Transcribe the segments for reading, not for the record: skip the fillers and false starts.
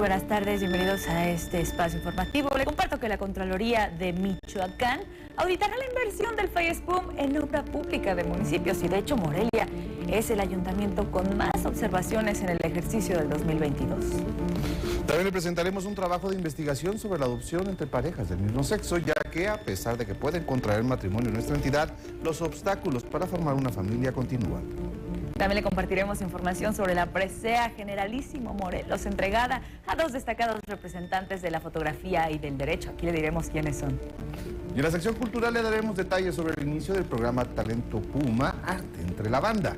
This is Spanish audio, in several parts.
buenas tardes, bienvenidos a este espacio informativo. Le comparto que la Contraloría de Michoacán auditará la inversión del FAIESPUM en obra pública de municipios y de hecho Morelia es el ayuntamiento con más observaciones en el ejercicio del 2022. También le presentaremos un trabajo de investigación sobre la adopción entre parejas del mismo sexo, ya que a pesar de que pueden contraer matrimonio en nuestra entidad, los obstáculos para formar una familia continúan. También le compartiremos información sobre la presea Generalísimo Morelos, entregada a dos destacados representantes de la fotografía y del derecho. Aquí le diremos quiénes son. Y en la sección cultural le daremos detalles sobre el inicio del programa Talento Puma, Arte entre la Banda.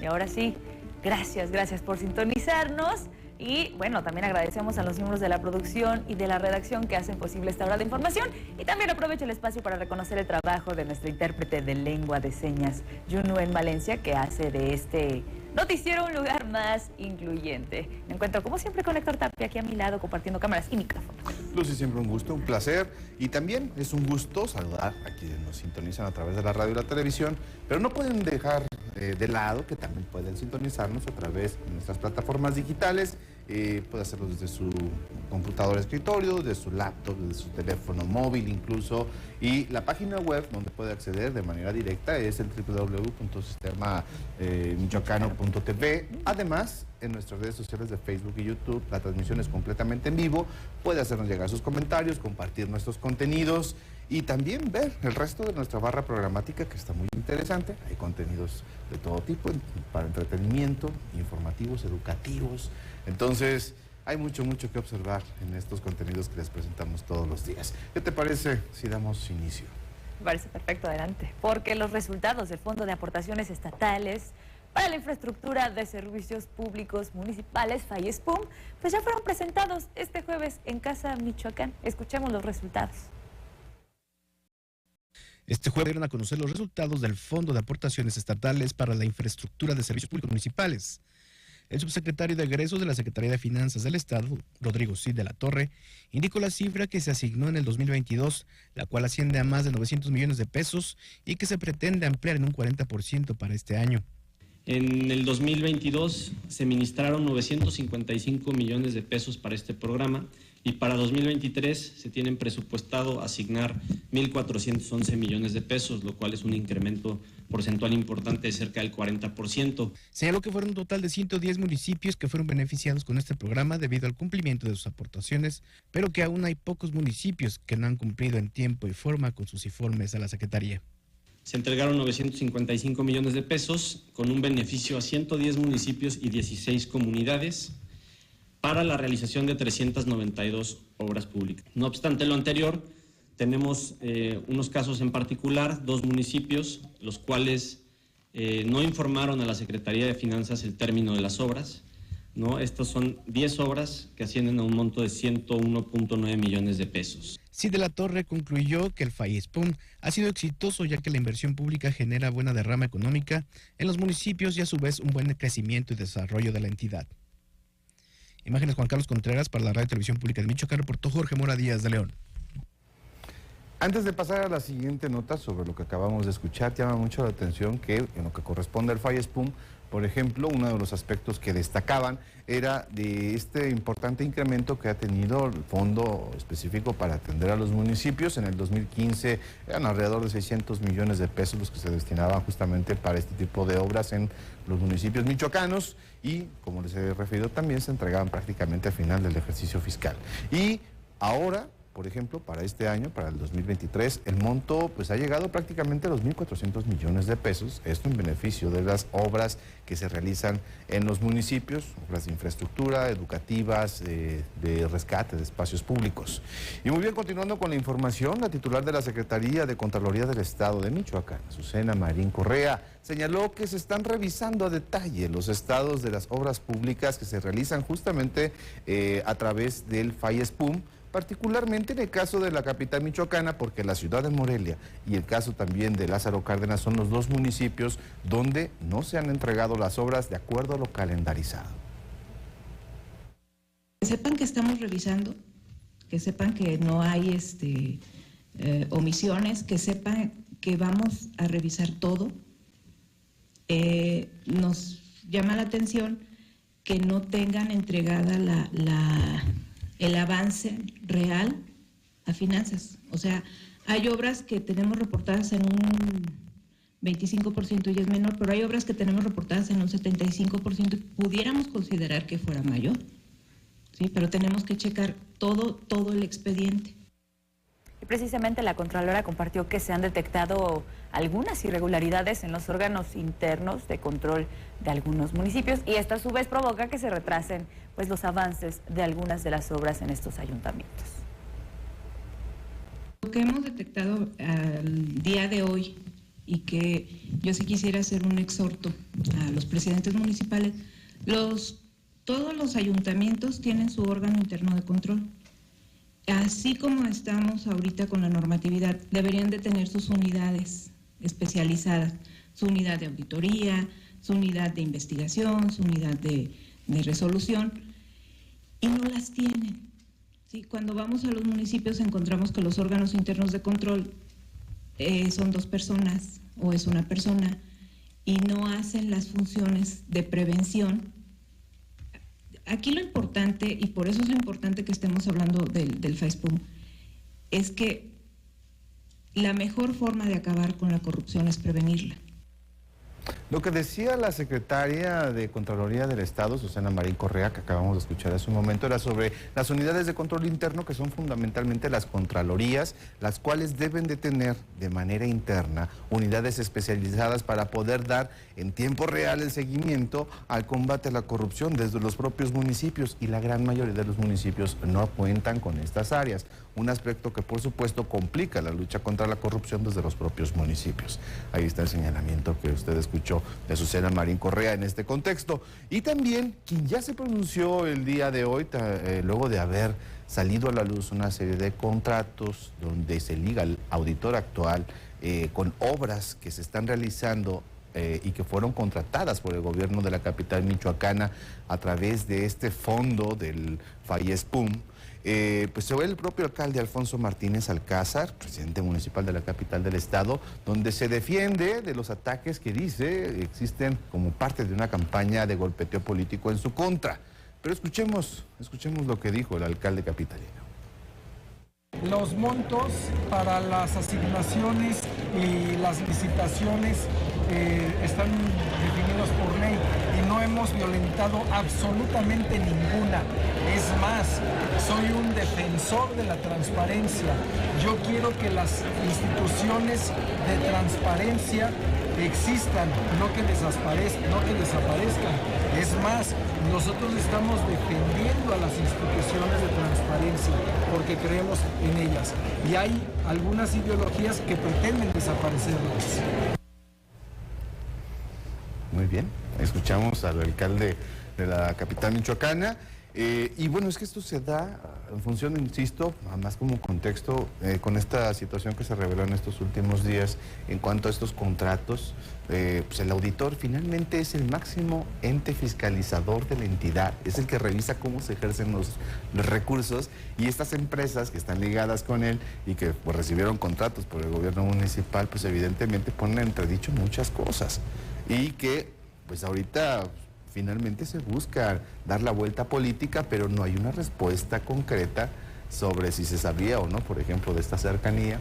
Y ahora sí, gracias por sintonizarnos. Y bueno, también agradecemos a los miembros de la producción y de la redacción que hacen posible esta hora de información. Y también aprovecho el espacio para reconocer el trabajo de nuestra intérprete de lengua de señas, Yunuen Valencia, que hace de este noticiero un lugar más incluyente. Me encuentro como siempre con Héctor Tapia aquí a mi lado compartiendo cámaras y micrófonos. Lucy, siempre un gusto, un placer. Y también es un gusto saludar a quienes nos sintonizan a través de la radio y la televisión, pero no pueden dejar de lado que también pueden sintonizarnos a través de nuestras plataformas digitales. Puede hacerlo desde su computadora de escritorio, desde su laptop, desde su teléfono móvil incluso. Y la página web donde puede acceder de manera directa es el www.sistemamichoacano.tv. Además, en nuestras redes sociales de Facebook y YouTube, la transmisión es completamente en vivo. Puede hacernos llegar sus comentarios, compartir nuestros contenidos y también ver el resto de nuestra barra programática, que está muy interesante. Hay contenidos de todo tipo, para entretenimiento, informativos, educativos. Entonces, hay mucho que observar en estos contenidos que les presentamos todos los días. ¿Qué te parece si damos inicio? Me parece perfecto, adelante. Porque los resultados del Fondo de Aportaciones Estatales para la Infraestructura de Servicios Públicos Municipales, FAIESPUM, pues ya fueron presentados este jueves en Casa Michoacán. Escuchemos los resultados. Este jueves dieron a conocer los resultados del Fondo de Aportaciones Estatales para la Infraestructura de Servicios Públicos Municipales. El subsecretario de Egresos de la Secretaría de Finanzas del Estado, Rodrigo Cid de la Torre, indicó la cifra que se asignó en el 2022, la cual asciende a más de 900 millones de pesos y que se pretende ampliar en un 40% para este año. En el 2022 se ministraron 955 millones de pesos para este programa y para 2023 se tienen presupuestado asignar 1.411 millones de pesos, lo cual es un incremento porcentual importante de cerca del 40%. Señaló que fueron un total de 110 municipios que fueron beneficiados con este programa debido al cumplimiento de sus aportaciones, pero que aún hay pocos municipios que no han cumplido en tiempo y forma con sus informes a la Secretaría. Se entregaron 955 millones de pesos con un beneficio a 110 municipios y 16 comunidades para la realización de 392 obras públicas. No obstante lo anterior, tenemos unos casos en particular, 2 municipios, los cuales no informaron a la Secretaría de Finanzas el término de las obras, ¿no? Estos son 10 obras que ascienden a un monto de 101.9 millones de pesos. Cid de la Torre concluyó que el FAIESPUM ha sido exitoso ya que la inversión pública genera buena derrama económica en los municipios y a su vez un buen crecimiento y desarrollo de la entidad. Imágenes Juan Carlos Contreras para la Radio y Televisión Pública de Michoacán, reportó Jorge Mora Díaz de León. Antes de pasar a la siguiente nota sobre lo que acabamos de escuchar, llama mucho la atención que en lo que corresponde al FAIESPUM, por ejemplo, uno de los aspectos que destacaban era de este importante incremento que ha tenido el fondo específico para atender a los municipios. En el 2015 eran alrededor de 600 millones de pesos los que se destinaban justamente para este tipo de obras en los municipios michoacanos y, como les he referido, también se entregaban prácticamente al final del ejercicio fiscal. Y ahora, por ejemplo, para este año, para el 2023, el monto pues ha llegado prácticamente a los 1.400 millones de pesos, esto en beneficio de las obras que se realizan en los municipios, obras de infraestructura, educativas, de rescate de espacios públicos. Y muy bien, continuando con la información, la titular de la Secretaría de Contraloría del Estado de Michoacán, Azucena Marín Correa, señaló que se están revisando a detalle los estados de las obras públicas que se realizan justamente a través del FAIESPUM, particularmente en el caso de la capital michoacana, porque la ciudad de Morelia y el caso también de Lázaro Cárdenas son los 2 municipios donde no se han entregado las obras de acuerdo a lo calendarizado. Que sepan que estamos revisando, que sepan que no hay omisiones, que sepan que vamos a revisar todo. Nos llama la atención que no tengan entregada el avance real a finanzas. O sea, hay obras que tenemos reportadas en un 25% y es menor, pero hay obras que tenemos reportadas en un 75% y pudiéramos considerar que fuera mayor, ¿sí? Pero tenemos que checar todo el expediente. Y precisamente la Contralora compartió que se han detectado algunas irregularidades en los órganos internos de control de algunos municipios y esto a su vez provoca que se retrasen pues los avances de algunas de las obras en estos ayuntamientos. Lo que hemos detectado al día de hoy y que yo sí quisiera hacer un exhorto a los presidentes municipales, todos los ayuntamientos tienen su órgano interno de control. Así como estamos ahorita con la normatividad, deberían de tener sus unidades especializadas, su unidad de auditoría, su unidad de investigación, su unidad de resolución, y no las tienen. ¿Sí? Cuando vamos a los municipios encontramos que los órganos internos de control son 2 personas o es una persona y no hacen las funciones de prevención. Aquí lo importante, y por eso es lo importante que estemos hablando del FAESPUM, es que la mejor forma de acabar con la corrupción es prevenirla. Lo que decía la secretaria de Contraloría del Estado, Susana Marín Correa, que acabamos de escuchar hace un momento, era sobre las unidades de control interno, que son fundamentalmente las contralorías, las cuales deben de tener de manera interna unidades especializadas para poder dar en tiempo real el seguimiento al combate a la corrupción desde los propios municipios, y la gran mayoría de los municipios no cuentan con estas áreas. Un aspecto que por supuesto complica la lucha contra la corrupción desde los propios municipios. Ahí está el señalamiento que usted escuchó de Susana Marín Correa en este contexto. Y también quien ya se pronunció el día de hoy, luego de haber salido a la luz una serie de contratos donde se liga al auditor actual con obras que se están realizando y que fueron contratadas por el gobierno de la capital michoacana a través de este fondo del FAESPUM. Pues se ve el propio alcalde Alfonso Martínez Alcázar, presidente municipal de la capital del estado, donde se defiende de los ataques que dice existen como parte de una campaña de golpeteo político en su contra. Pero escuchemos lo que dijo el alcalde capitalino. Los montos para las asignaciones y las licitaciones están definidos por ley y no hemos violentado absolutamente ninguna. Es más, soy un defensor de la transparencia. Yo quiero que las instituciones de transparencia existan, no que desaparezcan. Es más, nosotros estamos defendiendo a las instituciones de transparencia porque creemos en ellas. Y hay algunas ideologías que pretenden desaparecerlas. Muy bien, escuchamos al alcalde de la capital michoacana. Y bueno, es que esto se da en función, insisto, más como contexto, con esta situación que se reveló en estos últimos días en cuanto a estos contratos. Pues el auditor finalmente es el máximo ente fiscalizador de la entidad, es el que revisa cómo se ejercen los recursos, y estas empresas que están ligadas con él y que pues recibieron contratos por el gobierno municipal, pues evidentemente ponen en entredicho muchas cosas, y que pues ahorita finalmente se busca dar la vuelta política, pero no hay una respuesta concreta sobre si se sabía o no, por ejemplo, de esta cercanía,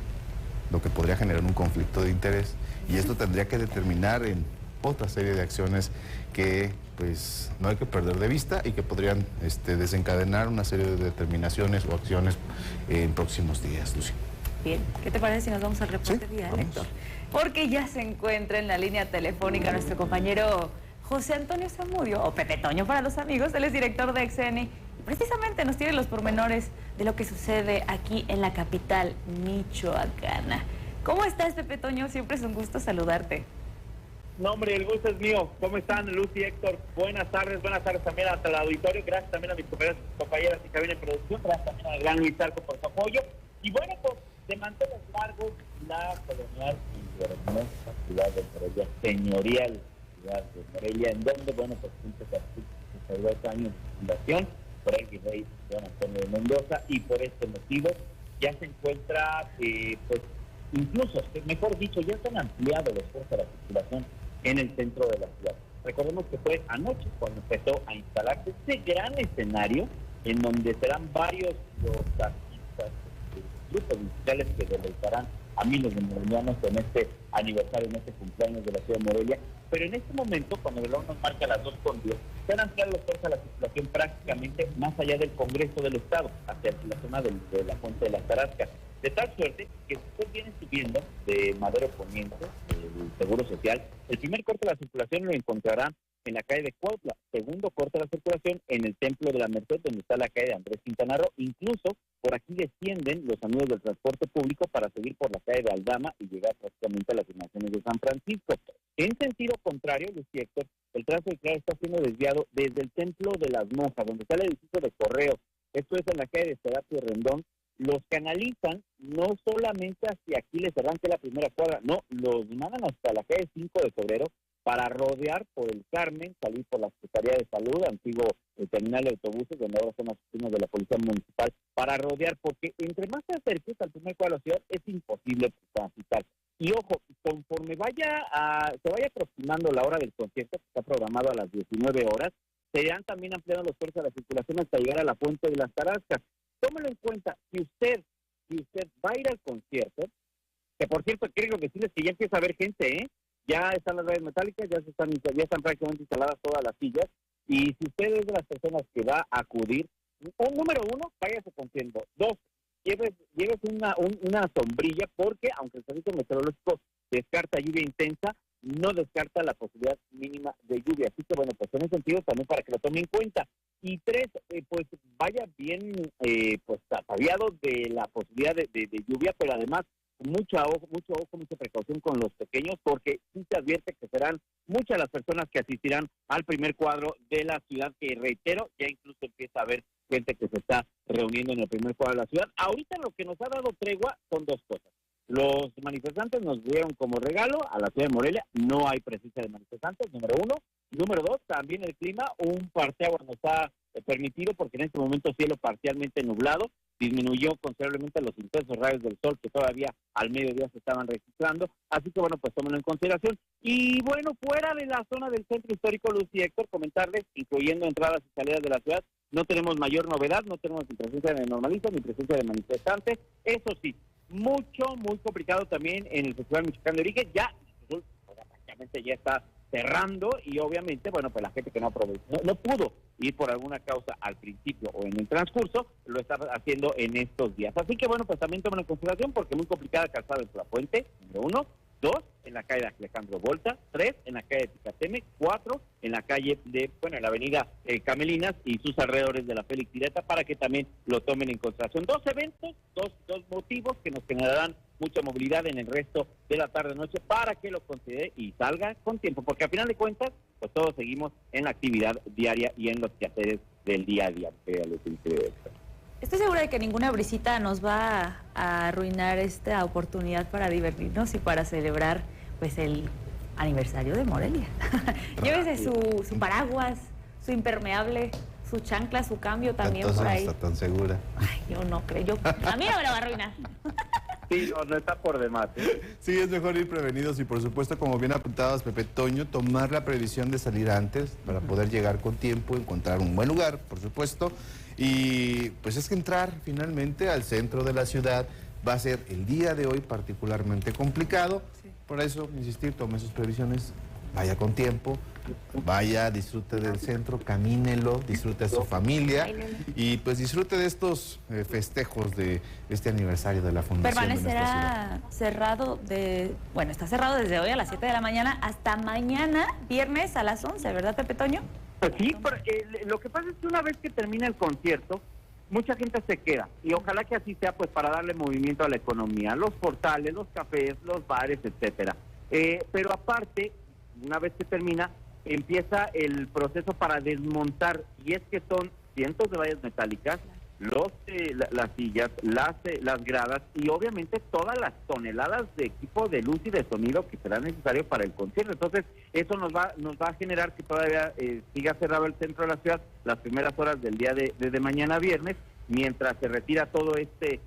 lo que podría generar un conflicto de interés, y esto tendría que determinar en otra serie de acciones que pues no hay que perder de vista y que podrían desencadenar una serie de determinaciones o acciones en próximos días, Lucy. Bien, ¿qué te parece si nos vamos al reporte vía, Héctor? Porque ya se encuentra en la línea telefónica nuestro compañero José Antonio Zamudio, o Pepe Toño para los amigos. Él es director de XN y precisamente nos tiene los pormenores de lo que sucede aquí en la capital michoacana. ¿Cómo estás, Pepe Toño? Siempre es un gusto saludarte. No, hombre, el gusto es mío. ¿Cómo están, Lucy, Héctor? Buenas tardes también hasta el auditorio. Gracias también a mis compañeras y cabina de producción. Gracias también al gran Luis Arco por su apoyo. Y bueno, pues de manteles largos, la colonial y hermosa ciudad de Morelia, señorial ciudad de Morelia, en donde, bueno, pues 62 años de fundación por el virrey Don Antonio de Mendoza, y por este motivo ya se encuentra, pues, incluso, mejor dicho, ya se han ampliado los puestos de la circulación en el centro de la ciudad. Recordemos que fue anoche cuando empezó a instalarse este gran escenario en donde serán varios los artistas, grupos musicales que deleitarán a miles de morelianos en este aniversario, en este cumpleaños de la ciudad de Morelia. Pero en este momento, cuando el reloj nos marca las 2:10, se han ampliado los cortes a la circulación prácticamente más allá del Congreso del Estado, hacia la zona de la Fuente de las Tarascas. De tal suerte que si usted viene subiendo de Madero Poniente, el Seguro Social, el primer corte de la circulación lo encontrará en la calle de Cuautla, segundo corte de la circulación en el Templo de la Merced, donde está la calle de Andrés Quintana Roo. Incluso por aquí descienden los amigos del transporte público para seguir por la calle de Aldama y llegar prácticamente a las inmediaciones de San Francisco. En sentido contrario, Luis y Héctor, el tránsito vehicular está siendo desviado desde el Templo de las Monjas, donde está el edificio de Correos, esto es en la calle de Serapio Rendón. Los canalizan no solamente hacia Aquiles Serrán, que es la primera cuadra, no, los mandan hasta la calle 5 de febrero para rodear por el Carmen, salir por la Secretaría de Salud, antiguo terminal de autobuses, donde ahora son las oficinas de la Policía Municipal, para rodear, porque entre más te acerques al primer cuadro de la ciudad, es imposible transitar. Y ojo, conforme se vaya aproximando la hora del concierto, que está programado a las 19 horas, se irán también ampliando los cortes de la circulación hasta llegar a la Fuente de las Tarascas. Tómelo en cuenta, si usted va a ir al concierto, que por cierto quiero decirles que ya empieza a haber gente, ya están las redes metálicas, ya están prácticamente instaladas todas las sillas, y si usted es de las personas que va a acudir, número uno, váyase con tiempo. 2, lleves una sombrilla, porque aunque el servicio meteorológico descarta lluvia intensa, no descarta la posibilidad mínima de lluvia. Así que bueno, pues en ese sentido también para que lo tome en cuenta. Y 3, pues vaya bien pues ataviado de la posibilidad de lluvia, pero además mucho ojo, mucha precaución con los pequeños, porque sí se advierte que serán muchas las personas que asistirán al primer cuadro de la ciudad, que reitero, ya incluso empieza a haber gente que se está reuniendo en el primer cuadro de la ciudad. Ahorita lo que nos ha dado tregua son 2 cosas. Los manifestantes nos dieron como regalo a la ciudad de Morelia, no hay presencia de manifestantes, número 1. Número 2, también el clima, un parteaguas nos ha permitido, porque en este momento cielo parcialmente nublado, disminuyó considerablemente los intensos rayos del sol que todavía al mediodía se estaban registrando, así que bueno, pues tómenlo en consideración. Y bueno, fuera de la zona del centro histórico, Luz y Héctor, comentarles, incluyendo entradas y salidas de la ciudad, no tenemos mayor novedad, no tenemos ni presencia de normalistas ni presencia de manifestantes. Eso sí, muy complicado también en el Festival Michoacán de Origen, ya prácticamente ya está cerrando, y obviamente, bueno, pues la gente que no pudo ir por alguna causa al principio o en el transcurso, lo está haciendo en estos días. Así que bueno, pues también tomen en consideración, porque muy complicada calzada de la Puente, número 1, 2, en la calle de Alejandro Volta, 3, en la calle de Ticateme, 4, en la calle de, en la avenida Camelinas y sus alrededores de la Félix Direta, para que también lo tomen en consideración. 2 eventos, dos motivos que nos generarán mucha movilidad en el resto de la tarde-noche, para que lo considere y salga con tiempo, porque al final de cuentas, pues todos seguimos en la actividad diaria y en los quehaceres del día a día. Estoy segura de que ninguna brisita nos va a arruinar esta oportunidad para divertirnos y para celebrar pues el aniversario de Morelia. Llévese su paraguas, su impermeable, su chancla, su cambio también. Entonces por ahí. No está tan segura. Ay, yo no creo. A mí no me lo va a arruinar. Sí, no está por demás. Sí, es mejor ir prevenidos y por supuesto, como bien apuntabas, Pepe Toño, tomar la previsión de salir antes para poder llegar con tiempo, encontrar un buen lugar, por supuesto. Y pues es que entrar finalmente al centro de la ciudad va a ser el día de hoy particularmente complicado. Sí. Por eso, insistir, tome sus previsiones, vaya con tiempo, vaya, disfrute del centro, camínelo, disfrute a su familia y pues disfrute de estos festejos de este aniversario de la fundación. Permanecerá cerrado está cerrado desde hoy a las 7 de la mañana hasta mañana, viernes a las 11, ¿verdad, Pepe Toño? Sí, pero, lo que pasa es que una vez que termina el concierto, mucha gente se queda, y ojalá que así sea, pues para darle movimiento a la economía, los portales, los cafés, los bares, etcétera. Pero aparte, una vez que termina, empieza el proceso para desmontar, y es que son cientos de vallas metálicas, las sillas, las gradas y obviamente todas las toneladas de equipo de luz y de sonido que será necesario para el concierto. Entonces eso nos va a generar que todavía siga cerrado el centro de la ciudad las primeras horas del día de mañana viernes, mientras se retira todo este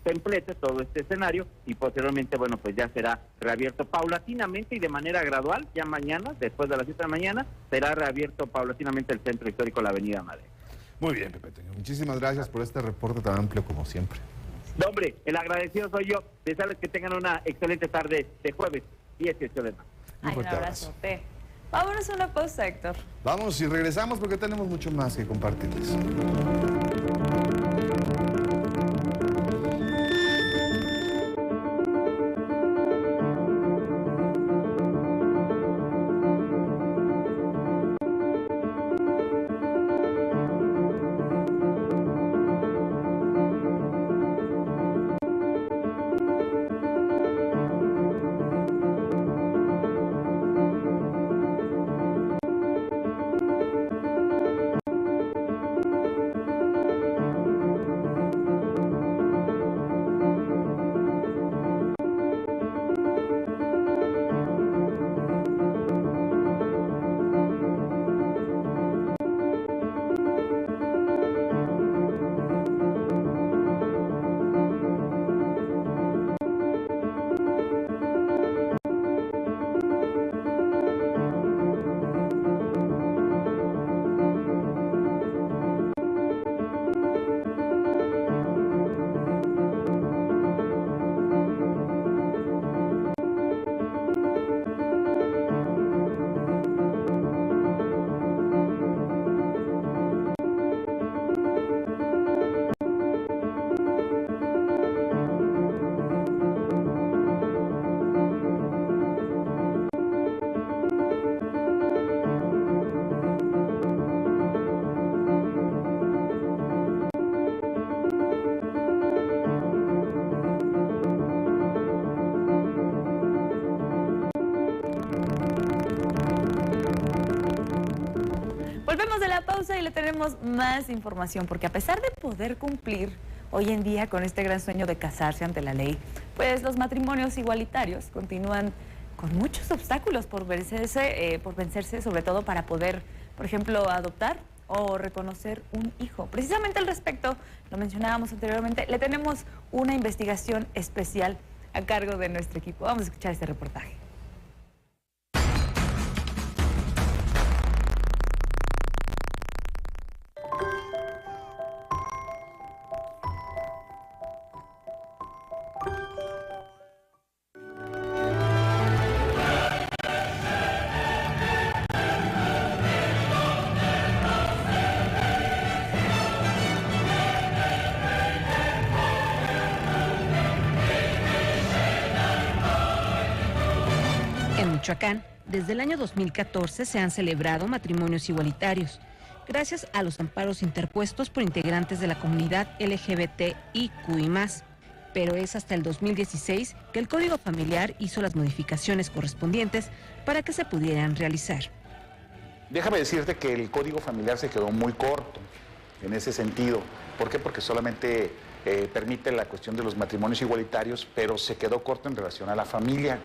templete, todo este escenario, y posteriormente, bueno, pues ya será reabierto paulatinamente y de manera gradual. Ya mañana, después de las 7 de la mañana, será reabierto paulatinamente el centro histórico, la avenida Madero. Muy bien, Pepe Toño. Muchísimas gracias por este reporte tan amplio como siempre. No, hombre, el agradecido soy yo. Desearles que tengan una excelente tarde de jueves 18 de marzo. Un abrazote. Vámonos a una pausa, Héctor. Vamos y regresamos porque tenemos mucho más que compartirles. Volvemos de la pausa y le tenemos más información, porque a pesar de poder cumplir hoy en día con este gran sueño de casarse ante la ley, pues los matrimonios igualitarios continúan con muchos obstáculos por vencerse, sobre todo para poder, por ejemplo, adoptar o reconocer un hijo. Precisamente al respecto, lo mencionábamos anteriormente, le tenemos una investigación especial a cargo de nuestro equipo. Vamos a escuchar este reportaje. En Michoacán, desde el año 2014 se han celebrado matrimonios igualitarios, gracias a los amparos interpuestos por integrantes de la comunidad LGBTIQI+. Pero es hasta el 2016 que el Código Familiar hizo las modificaciones correspondientes para que se pudieran realizar. Déjame decirte que el Código Familiar se quedó muy corto en ese sentido. ¿Por qué? Porque solamente permite la cuestión de los matrimonios igualitarios, pero se quedó corto en relación a la familia.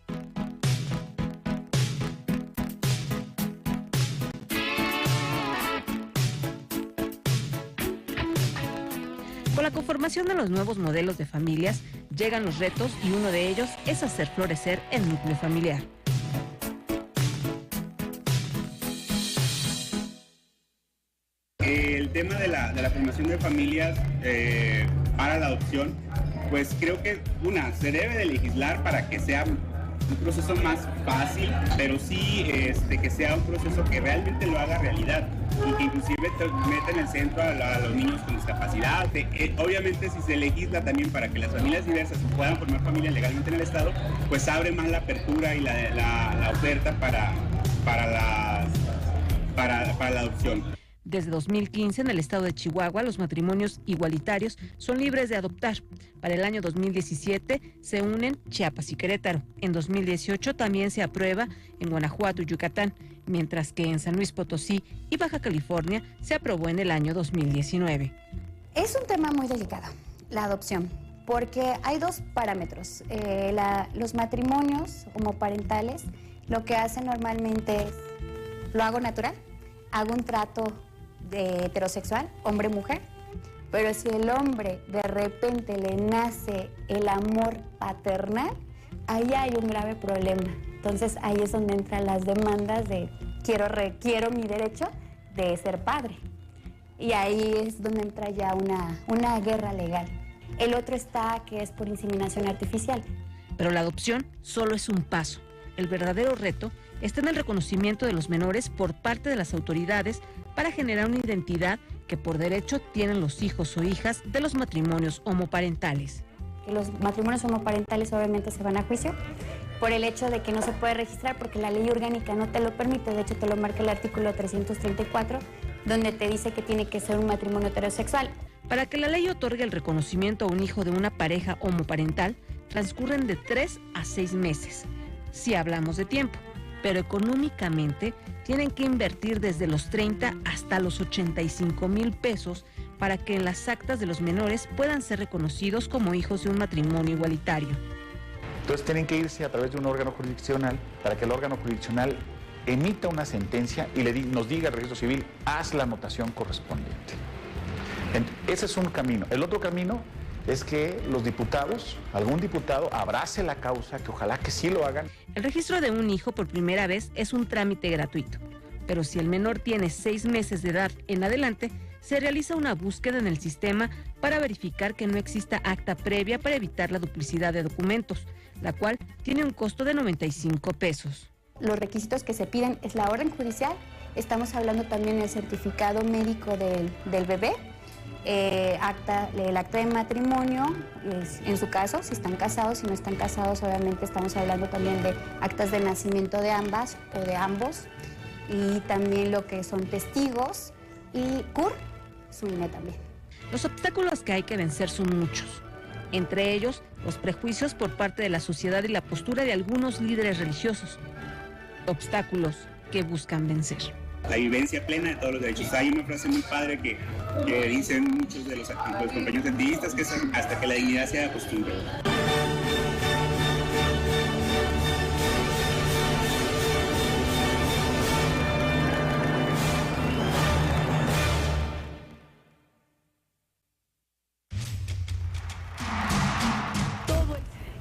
Con la conformación de los nuevos modelos de familias, llegan los retos y uno de ellos es hacer florecer el núcleo familiar. El tema de la formación de familias para la adopción, pues creo que se debe de legislar para que sea un proceso más fácil, pero sí que sea un proceso que realmente lo haga realidad y que inclusive meta en el centro a los niños con discapacidad. Obviamente si se legisla también para que las familias diversas puedan formar familias legalmente en el Estado, pues abre más la apertura y la oferta para la adopción. Desde 2015, en el estado de Chihuahua, los matrimonios igualitarios son libres de adoptar. Para el año 2017 se unen Chiapas y Querétaro. En 2018 también se aprueba en Guanajuato y Yucatán, mientras que en San Luis Potosí y Baja California se aprobó en el año 2019. Es un tema muy delicado, la adopción, porque hay dos parámetros. Los matrimonios homoparentales lo que hacen normalmente es, lo hago natural, hago un trato heterosexual, hombre-mujer, Pero si el hombre de repente le nace el amor paternal, ahí hay un grave problema. Entonces ahí es donde entran las demandas de quiero mi derecho de ser padre. Y ahí es donde entra ya una guerra legal. El otro está que es por inseminación artificial. Pero la adopción solo es un paso. El verdadero reto está en el reconocimiento de los menores por parte de las autoridades para generar una identidad que por derecho tienen los hijos o hijas de los matrimonios homoparentales. Los matrimonios homoparentales obviamente se van a juicio por el hecho de que no se puede registrar porque la ley orgánica no te lo permite. De hecho, te lo marca el artículo 334, donde te dice que tiene que ser un matrimonio heterosexual. Para que la ley otorgue el reconocimiento a un hijo de una pareja homoparental, transcurren de 3 a 6 meses, si hablamos de tiempo, pero económicamente tienen que invertir desde los 30 hasta los 85,000 pesos para que en las actas de los menores puedan ser reconocidos como hijos de un matrimonio igualitario. Entonces tienen que irse a través de un órgano jurisdiccional para que el órgano jurisdiccional emita una sentencia y nos diga al registro civil, haz la anotación correspondiente. Ese es un camino. El otro camino es que los diputados, algún diputado, abrace la causa, que ojalá que sí lo hagan. El registro de un hijo por primera vez es un trámite gratuito, pero si el menor tiene 6 meses de edad en adelante, se realiza una búsqueda en el sistema para verificar que no exista acta previa para evitar la duplicidad de documentos, la cual tiene un costo de 95 pesos. Los requisitos que se piden es la orden judicial, estamos hablando también del certificado médico del bebé, el acta de matrimonio, en su caso, si están casados, si no están casados, obviamente estamos hablando también de actas de nacimiento de ambas o de ambos, y también lo que son testigos y CUR, su INE también. Los obstáculos que hay que vencer son muchos, entre ellos los prejuicios por parte de la sociedad y la postura de algunos líderes religiosos, obstáculos que buscan vencer. La vivencia plena de todos los derechos. Hay una frase muy padre que dicen muchos de los compañeros activistas, que es hasta que la dignidad sea de costumbre.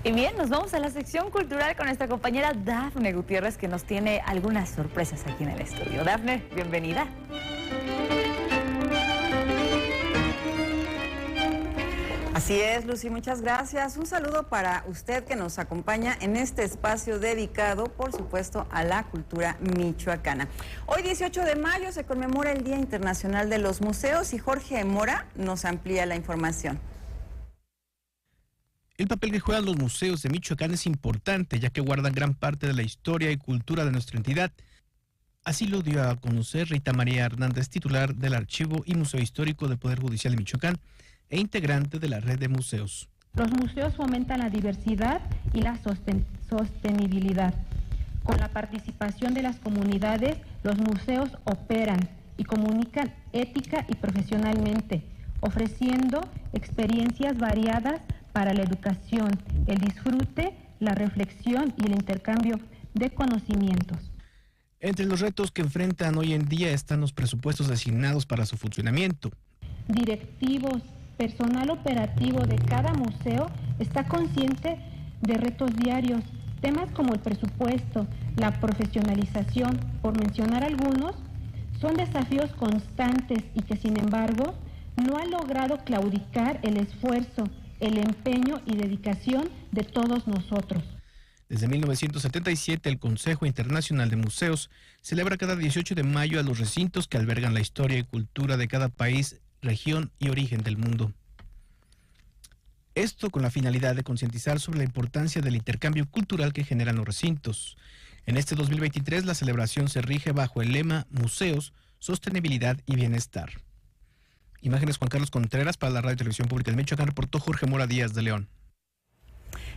Y bien, nos vamos a la sección cultural con nuestra compañera Dafne Gutiérrez, que nos tiene algunas sorpresas aquí en el estudio. Dafne, bienvenida. Así es, Lucy, muchas gracias. Un saludo para usted que nos acompaña en este espacio dedicado, por supuesto, a la cultura michoacana. Hoy, 18 de mayo, se conmemora el Día Internacional de los Museos y Jorge Mora nos amplía la información. El papel que juegan los museos de Michoacán es importante, ya que guardan gran parte de la historia y cultura de nuestra entidad. Así lo dio a conocer Rita María Hernández, titular del Archivo y Museo Histórico del Poder Judicial de Michoacán e integrante de la red de museos. Los museos fomentan la diversidad y la sostenibilidad. Con la participación de las comunidades, los museos operan y comunican ética y profesionalmente, ofreciendo experiencias variadas para la educación, el disfrute, la reflexión y el intercambio de conocimientos. Entre los retos que enfrentan hoy en día están los presupuestos asignados para su funcionamiento. Directivos, personal operativo de cada museo está consciente de retos diarios, temas como el presupuesto, la profesionalización, por mencionar algunos, son desafíos constantes y que sin embargo no ha logrado claudicar el esfuerzo, el empeño y dedicación de todos nosotros. Desde 1977, el Consejo Internacional de Museos celebra cada 18 de mayo a los recintos que albergan la historia y cultura de cada país, región y origen del mundo. Esto con la finalidad de concientizar sobre la importancia del intercambio cultural que generan los recintos. En este 2023, la celebración se rige bajo el lema Museos, Sostenibilidad y Bienestar. Imágenes Juan Carlos Contreras para la Radio y Televisión Pública de Michoacán, reportó Jorge Mora Díaz de León.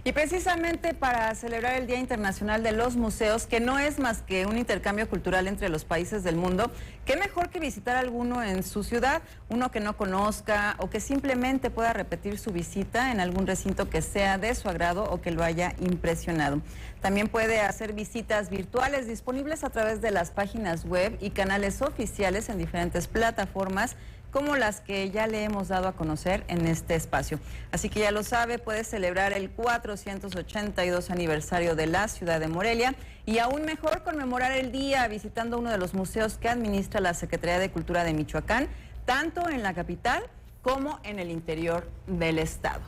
Y precisamente para celebrar el Día Internacional de los Museos, que no es más que un intercambio cultural entre los países del mundo, qué mejor que visitar alguno en su ciudad, uno que no conozca o que simplemente pueda repetir su visita en algún recinto que sea de su agrado o que lo haya impresionado. También puede hacer visitas virtuales disponibles a través de las páginas web y canales oficiales en diferentes plataformas como las que ya le hemos dado a conocer en este espacio. Así que ya lo sabe, puede celebrar el 482 aniversario de la ciudad de Morelia y aún mejor conmemorar el día visitando uno de los museos que administra la Secretaría de Cultura de Michoacán, tanto en la capital como en el interior del estado.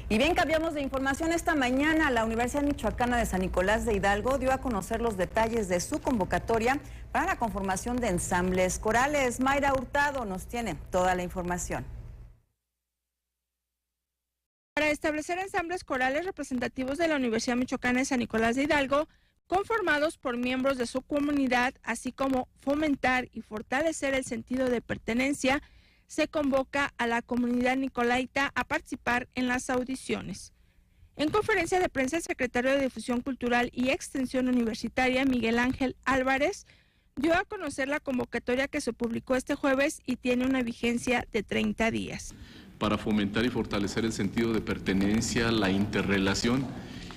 Y bien, cambiamos de información. Esta mañana la Universidad Michoacana de San Nicolás de Hidalgo dio a conocer los detalles de su convocatoria para la conformación de ensambles corales. Mayra Hurtado nos tiene toda la información. Para establecer ensambles corales representativos de la Universidad Michoacana de San Nicolás de Hidalgo, conformados por miembros de su comunidad, así como fomentar y fortalecer el sentido de pertenencia, se convoca a la comunidad nicolaita a participar en las audiciones. En conferencia de prensa, el secretario de Difusión Cultural y Extensión Universitaria, Miguel Ángel Álvarez, dio a conocer la convocatoria que se publicó este jueves y tiene una vigencia de 30 días. Para fomentar y fortalecer el sentido de pertenencia, la interrelación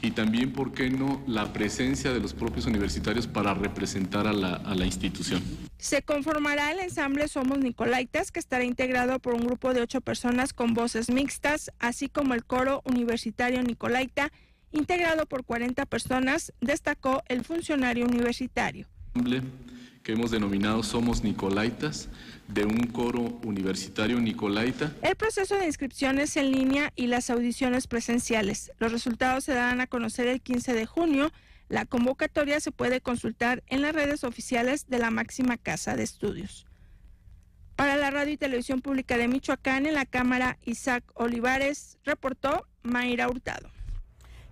y también, ¿por qué no?, la presencia de los propios universitarios para representar a la institución. Se conformará el ensamble Somos Nicolaitas, que estará integrado por un grupo de 8 personas con voces mixtas, así como el coro universitario Nicolaita, integrado por 40 personas, destacó el funcionario universitario. Que hemos denominado Somos Nicolaitas, de un coro universitario Nicolaita. El proceso de inscripción es en línea y las audiciones presenciales. Los resultados se darán a conocer el 15 de junio. La convocatoria se puede consultar en las redes oficiales de la máxima casa de estudios. Para la Radio y Televisión Pública de Michoacán, en la Cámara Isaac Olivares, reportó Mayra Hurtado.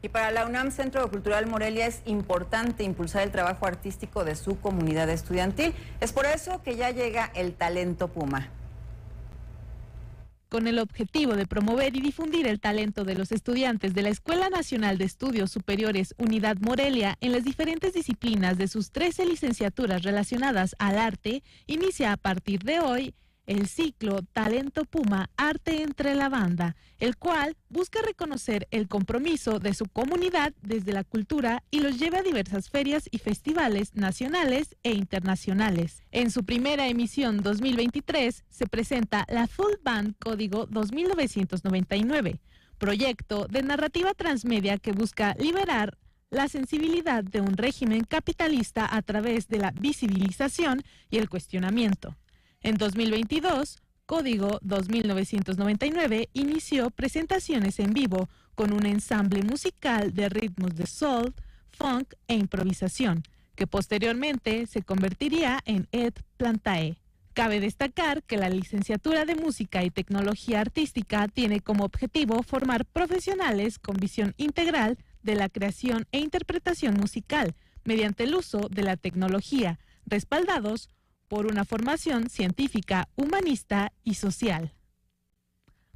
Y para la UNAM Centro Cultural Morelia es importante impulsar el trabajo artístico de su comunidad estudiantil. Es por eso que ya llega el Talento Puma. Con el objetivo de promover y difundir el talento de los estudiantes de la Escuela Nacional de Estudios Superiores Unidad Morelia en las diferentes disciplinas de sus 13 licenciaturas relacionadas al arte, inicia a partir de hoy el ciclo Talento Puma Arte entre la Banda, el cual busca reconocer el compromiso de su comunidad desde la cultura y los lleva a diversas ferias y festivales nacionales e internacionales. En su primera emisión 2023 se presenta la Full Band Código 2999, proyecto de narrativa transmedia que busca liberar la sensibilidad de un régimen capitalista a través de la visibilización y el cuestionamiento. En 2022, Código 2999 inició presentaciones en vivo con un ensamble musical de ritmos de soul, funk e improvisación, que posteriormente se convertiría en Ed Plantae. Cabe destacar que la licenciatura de Música y Tecnología Artística tiene como objetivo formar profesionales con visión integral de la creación e interpretación musical mediante el uso de la tecnología, respaldados por una formación científica, humanista y social.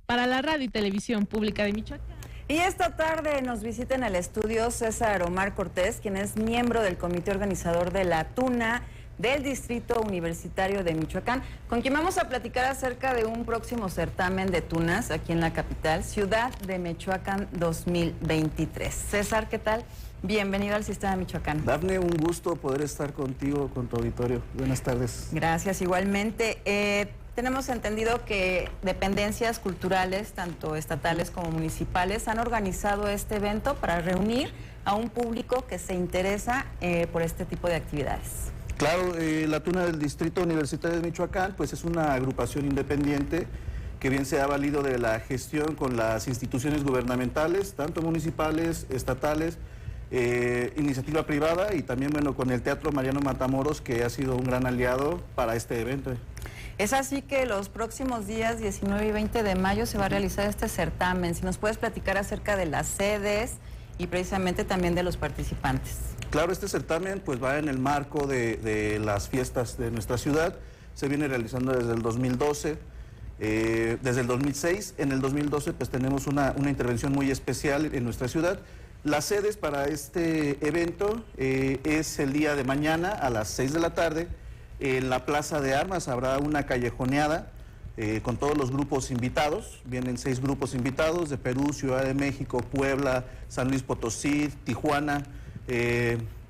Para la Radio y Televisión Pública de Michoacán. Y esta tarde nos visita en el estudio César Omar Cortés, quien es miembro del comité organizador de la Tuna del Distrito Universitario de Michoacán, con quien vamos a platicar acerca de un próximo certamen de tunas aquí en la capital, Ciudad de Michoacán 2023. César, ¿qué tal? Bienvenido al Sistema Michoacán. Dafne, un gusto poder estar contigo, con tu auditorio. Buenas tardes. Gracias, igualmente. Tenemos entendido que dependencias culturales, tanto estatales como municipales, han organizado este evento para reunir a un público que se interesa por este tipo de actividades. Claro, la Tuna del Distrito Universitario de Michoacán pues es una agrupación independiente que bien se ha valido de la gestión con las instituciones gubernamentales, tanto municipales, estatales, iniciativa privada y también con el Teatro Mariano Matamoros, que ha sido un gran aliado para este evento. Es así que los próximos días 19 y 20 de mayo se va a realizar este certamen. Si nos puedes platicar acerca de las sedes y precisamente también de los participantes. Claro, este certamen pues va en el marco de las fiestas de nuestra ciudad. Se viene realizando desde el 2012, desde el 2006. En el 2012 pues tenemos una intervención muy especial en nuestra ciudad. Las sedes para este evento es el día de mañana a las 6 de la tarde. En la Plaza de Armas habrá una callejoneada con todos los grupos invitados. Vienen 6 grupos invitados de Perú, Ciudad de México, Puebla, San Luis Potosí, Tijuana.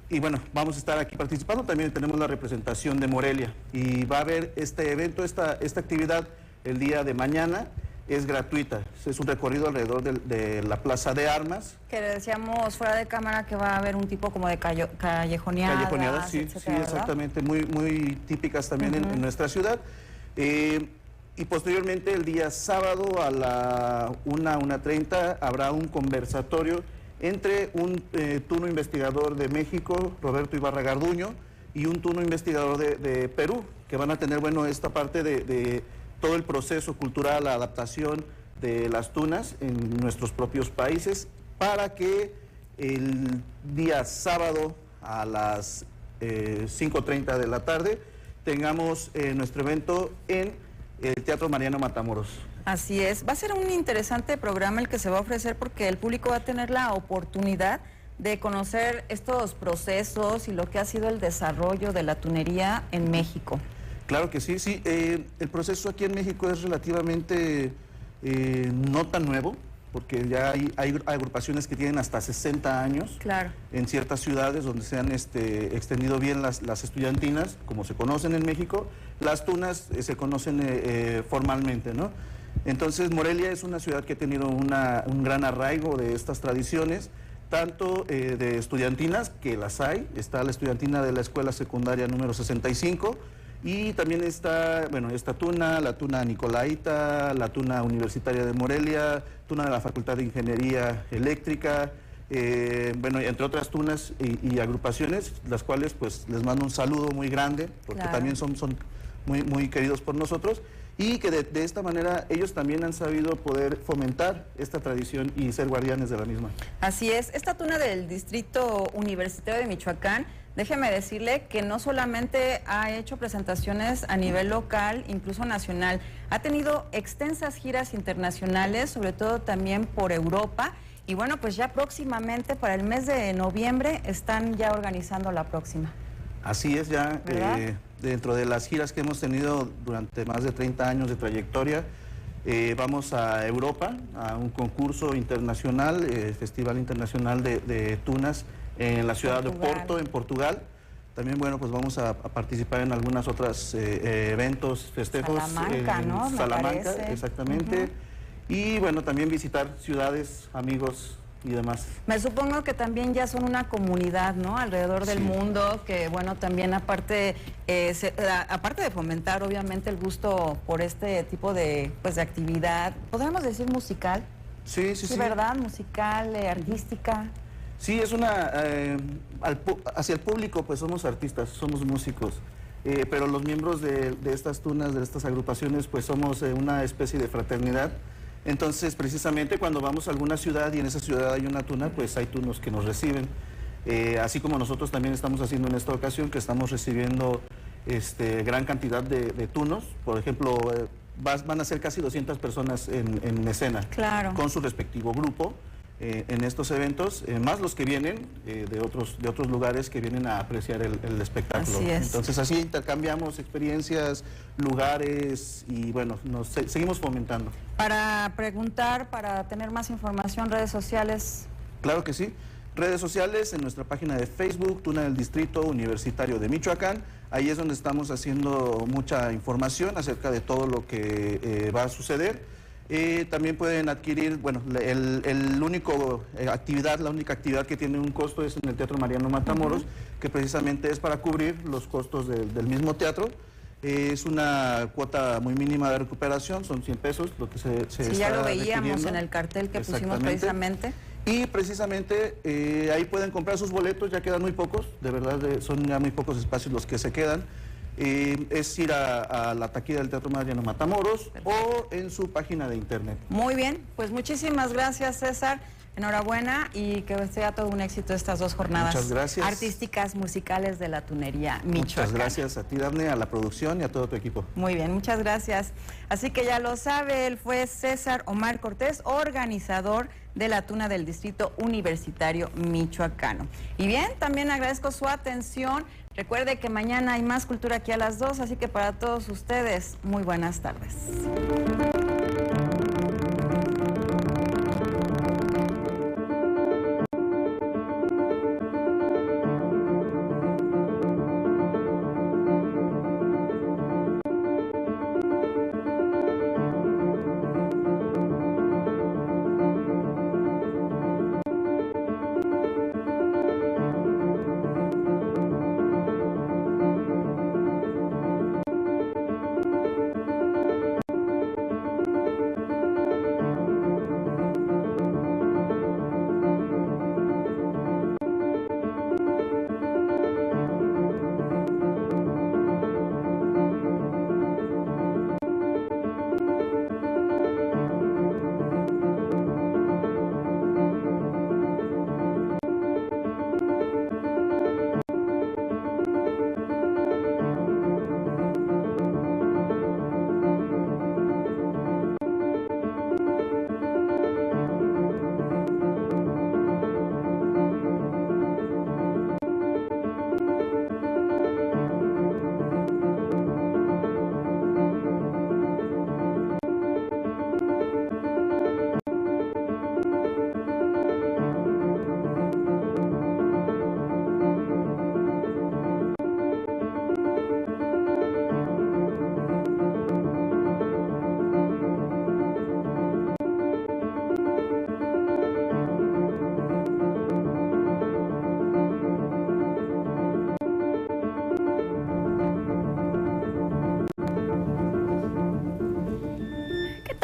Y bueno, vamos a estar aquí participando. También tenemos la representación de Morelia. Y va a haber este evento, esta actividad el día de mañana es gratuita. Es un recorrido alrededor de la Plaza de Armas. Que le decíamos fuera de cámara que va a haber un tipo como de callejoneadas. Callejoneadas, sí, etcétera, sí, ¿verdad? exactamente, muy típicas también en nuestra ciudad. Y posteriormente el día sábado a la 1:30 habrá un conversatorio entre un turno investigador de México, Roberto Ibarra Garduño, y un turno investigador de Perú, que van a tener, bueno, esta parte de todo el proceso cultural, la adaptación de las tunas en nuestros propios países, para que el día sábado a las 5:30 de la tarde tengamos nuestro evento en el Teatro Mariano Matamoros. Así es, va a ser un interesante programa el que se va a ofrecer porque el público va a tener la oportunidad de conocer estos procesos y lo que ha sido el desarrollo de la tunería en México. Claro que sí, sí. El proceso aquí en México es relativamente no tan nuevo, porque ya hay agrupaciones que tienen hasta 60 años. Claro. En ciertas ciudades donde se han extendido bien las estudiantinas, como se conocen en México, las tunas se conocen formalmente, ¿no? Entonces Morelia es una ciudad que ha tenido un gran arraigo de estas tradiciones, tanto de estudiantinas, que las hay. Está la estudiantina de la escuela secundaria número 65, y también está, bueno, esta tuna, la tuna Nicolaita, la tuna universitaria de Morelia, tuna de la Facultad de Ingeniería Eléctrica, bueno, entre otras tunas y agrupaciones, las cuales pues les mando un saludo muy grande, porque Claro. también son muy queridos por nosotros, y que de esta manera ellos también han sabido poder fomentar esta tradición y ser guardianes de la misma. Así es, esta tuna del Distrito Universitario de Michoacán, déjeme decirle que no solamente ha hecho presentaciones a nivel local, incluso nacional, ha tenido extensas giras internacionales, sobre todo también por Europa, y bueno, pues ya próximamente para el mes de noviembre están ya organizando la próxima. Así es, ya dentro de las giras que hemos tenido durante más de 30 años de trayectoria, vamos a Europa, a un concurso internacional, Festival Internacional de Tunas, en la ciudad de Porto, en Portugal. También, bueno, pues vamos a participar en algunas otras eventos, festejos. Salamanca, ¿no? Me Salamanca, parece. exactamente. Y bueno, también visitar ciudades, amigos y demás. Me supongo que también ya son una comunidad, ¿no? Alrededor del mundo, que bueno, también aparte de fomentar obviamente el gusto por este tipo de, pues, de actividad, ¿podríamos decir musical? Sí, sí, sí. ¿Verdad? Musical, artística. Sí, es una, hacia el público pues somos artistas, somos músicos, pero los miembros de estas tunas, de estas agrupaciones, pues somos una especie de fraternidad. Entonces, precisamente cuando vamos a alguna ciudad y en esa ciudad hay una tuna, pues hay tunos que nos reciben. Así como nosotros también estamos haciendo en esta ocasión, que estamos recibiendo gran cantidad de tunos. Por ejemplo, van a ser casi 200 personas en escena, Claro. con su respectivo grupo. En estos eventos, más los que vienen de otros lugares que vienen a apreciar el espectáculo. Así es. Entonces así intercambiamos experiencias, lugares y bueno, seguimos fomentando. Para preguntar, para tener más información, redes sociales. Claro que sí. Redes sociales, en nuestra página de Facebook, Tuna del Distrito Universitario de Michoacán. Ahí es donde estamos haciendo mucha información acerca de todo lo que va a suceder. También pueden adquirir, bueno, la única actividad que tiene un costo es en el Teatro Mariano Matamoros, que precisamente es para cubrir los costos del mismo teatro. Es una cuota muy mínima de recuperación, son 100 pesos lo que se Sí, está ya lo veíamos requiriendo. en el cartel que pusimos Exactamente. precisamente. Y precisamente ahí pueden comprar sus boletos, ya quedan muy pocos, de verdad son ya muy pocos espacios los que se quedan. Es ir a la taquilla del Teatro Mariano Matamoros o en su página de internet. Muy bien, pues muchísimas gracias, César. Enhorabuena y que sea todo un éxito estas dos jornadas Muchas gracias. artísticas, musicales de la tunería Michoacán. Muchas gracias a ti, Dafne, a la producción y a todo tu equipo. Muy bien, muchas gracias. Así que ya lo sabe, él fue César Omar Cortés, organizador de la tuna del Distrito Universitario Michoacano. Y bien, también agradezco su atención. Recuerde que mañana hay más cultura aquí a las 2, así que para todos ustedes, muy buenas tardes.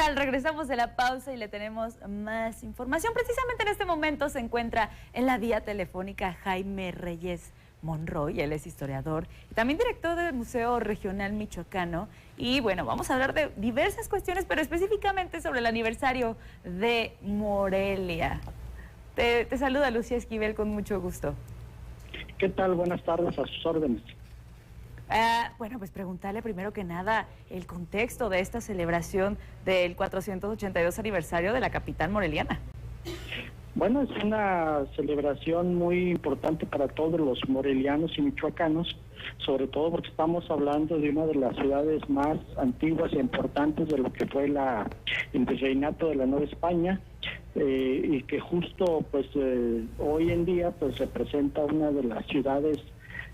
tal? Regresamos de la pausa y le tenemos más información. Precisamente en este momento se encuentra en la vía telefónica Jaime Reyes Monroy, él es historiador y también director del Museo Regional Michoacano. Y bueno, vamos a hablar de diversas cuestiones, pero específicamente sobre el aniversario de Morelia. Te saluda Lucía Esquivel con mucho gusto. ¿Qué tal? Buenas tardes, a sus órdenes. Bueno, pues preguntarle primero que nada el contexto de esta celebración del 482 aniversario de la capital moreliana. Bueno, es una celebración muy importante para todos los morelianos y michoacanos, sobre todo porque estamos hablando de una de las ciudades más antiguas e importantes de lo que fue el virreinato de la Nueva España, y que justo pues hoy en día pues representa una de las ciudades